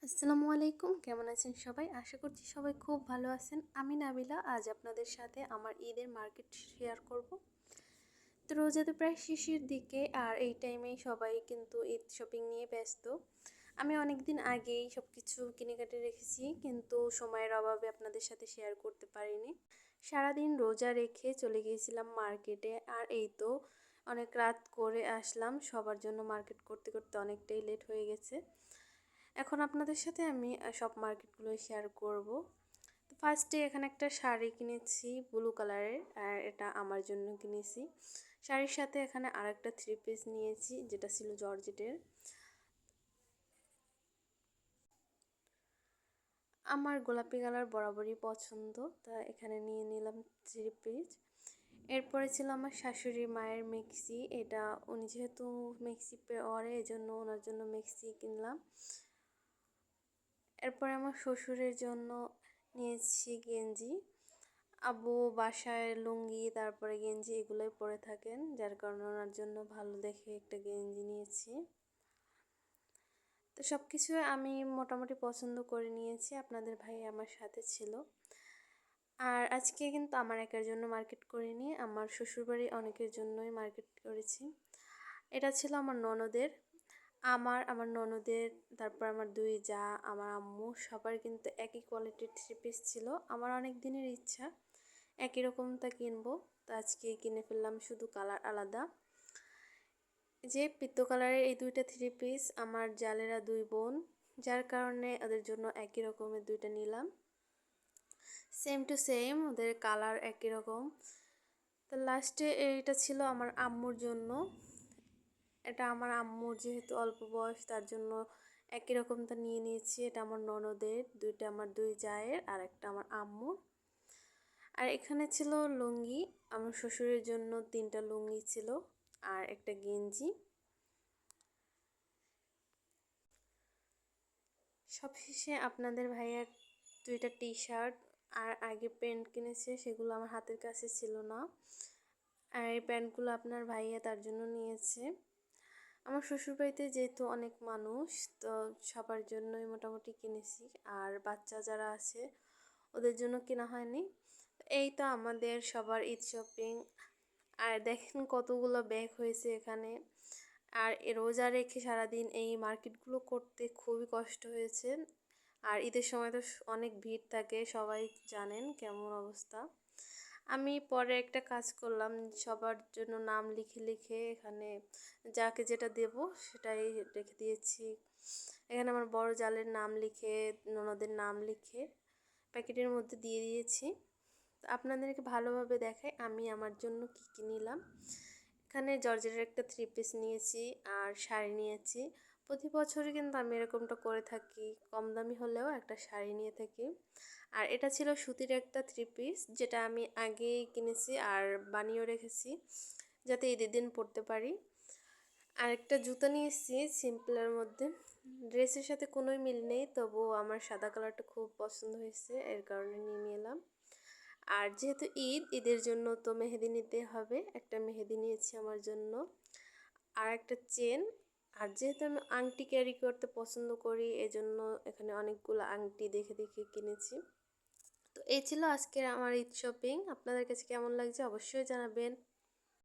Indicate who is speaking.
Speaker 1: আসসালামু আলাইকুম, কেমন আছেন সবাই? আশা করছি সবাই খুব ভালো আছেন। আমি নাবিলা, আজ আপনাদের সাথে আমার ঈদের মার্কেট শেয়ার করব। তো রোজা তো প্রায় শেষের দিকে, আর এই টাইমেই সবাই কিন্তু ঈদ শপিং নিয়ে ব্যস্ত। আমি অনেক দিন আগেই সব কিছু কিনে কাটে রেখেছি, কিন্তু সময়ের অভাবে আপনাদের সাথে শেয়ার করতে পারিনি। সারাদিন রোজা রেখে চলে গিয়েছিলাম মার্কেটে, আর এই তো অনেক রাত করে আসলাম। সবার জন্য মার্কেট করতে করতে অনেকটাই লেট হয়ে গেছে। এখন আপনাদের সাথে আমি সব মার্কেটগুলো শেয়ার করব। তো ফার্স্টে এখানে একটা শাড়ি কিনেছি ব্লু কালারের, আর এটা আমার জন্য কিনেছি। শাড়ির সাথে এখানে আরেকটা থ্রি পিস নিয়েছি, যেটা ছিল জর্জেটের। আমার গোলাপি কালার বরাবরই পছন্দ, তা এখানে নিয়ে নিলাম থ্রি পিস। এরপরে ছিল আমার শাশুড়ি মায়ের মেক্সি, এটা উনি যেহেতু মেক্সি পরে, এই জন্য ওনার জন্য মেক্সি কিনলাম। এরপরে আমার শ্বশুরের জন্য নিয়েছি গেঞ্জি। আব্বু বাসায় লুঙ্গি তারপরে গেঞ্জি এগুলোই পরে থাকেন, যার কারণে ওনার জন্য ভালো দেখে একটা গেঞ্জি নিয়েছি। তো সব কিছু আমি মোটামুটি পছন্দ করে নিয়েছি, আপনাদের ভাই আমার সাথে ছিল। আর আজকে কিন্তু আমার একার জন্য মার্কেট করিনি, আমার শ্বশুরবাড়ির অনেকের জন্যই মার্কেট করেছি। এটা ছিল আমার ননদের, আমার ননদের, তারপর আমার দুই যা, আমার আম্মু, সবার কিন্তু একই কোয়ালিটির থ্রি পিস ছিল। আমার অনেক দিনের ইচ্ছা একই রকমটা কিনবো, তো আজকে কিনে ফেললাম, শুধু কালার আলাদা। যে পিত্ত কালারের এই দুইটা থ্রি পিস আমার জালেরা দুই বোন, যার কারণে ওদের জন্য একই রকমের দুইটা নিলাম। সেম টু সেম, ওদের কালার একই রকম। তো লাস্টে এইটা ছিল আমার আম্মুর জন্য। এটা আমার আম্মুর যেহেতু অল্প বয়স, তার জন্য একই রকমটা নিয়ে নিয়েছি। এটা আমার ননদের, দুইটা আমার দুই জায়ের, আর একটা আমার আম্মুর। আর এখানে ছিল লুঙ্গি, আমার শ্বশুরের জন্য তিনটা লুঙ্গি ছিল আর একটা গেঞ্জি। সবশেষে আপনাদের ভাইয়ার দুইটা টি শার্ট আর আগে প্যান্ট কিনেছে, সেগুলো আমার হাতের কাছে ছিল না, আর এই প্যান্টগুলো আপনার ভাইয়া তার জন্য নিয়েছে। আমার শ্বশুরবাড়িতে যেহেতু অনেক মানুষ, তো সবার জন্যই মোটামুটি কিনেছি, আর বাচ্চা যারা আছে ওদের জন্য কেনা হয়নি। এই তো আমাদের সবার ঈদ শপিং। আর দেখেন কতগুলো ব্যাগ হয়েছে এখানে। আর রোজা রেখে সারাদিন এই মার্কেটগুলো করতে খুবই কষ্ট হয়েছে। আর ঈদের সময় তো অনেক ভিড় থাকে, সবাই জানেন কেমন অবস্থা। আমি পরে একটা কাজ করলাম, সবার জন্য নাম লিখে লিখে এখানে যাকে যেটা দেব সেটাই রেখে দিয়েছি। এখানে আমার বড় জালের নাম লিখে, ননদের নাম লিখে প্যাকেটের মধ্যে দিয়ে দিয়েছি। আপনাদেরকে ভালোভাবে দেখাই আমি আমার জন্য কী কী নিলাম। এখানে জর্জেটের একটা থ্রি পিস নিয়েছি আর শাড়ি নিয়েছি। প্রতি বছরই কিন্তু আমি এরকমটা করে থাকি, কম দামি হলেও একটা শাড়ি নিয়ে থাকি। আর এটা ছিল সুতির একটা থ্রি পিস, যেটা আমি আগেই কিনেছি আর বানিয়েও রেখেছি যাতে ঈদের দিন পরতে পারি। আর একটা জুতো নিয়েছি সিম্পলের মধ্যে, ড্রেসের সাথে কোনোই মিল নেই, তবুও আমার সাদা কালারটা খুব পছন্দ হয়েছে, এর কারণে নিয়ে এলাম। আর যেহেতু ঈদের জন্য তো মেহেদি নিতে হবে, একটা মেহেদি নিয়েছি আমার জন্য, আর একটা চেন। আর যেহেতু আমি আংটি ক্যারি করতে পছন্দ করি, এজন্য এখানে অনেকগুলো আংটি দেখে দেখে কিনেছি। তো এই ছিল আজকের আমার ঈদ শপিং। আপনাদের কাছে কেমন লাগছে অবশ্যই জানাবেন।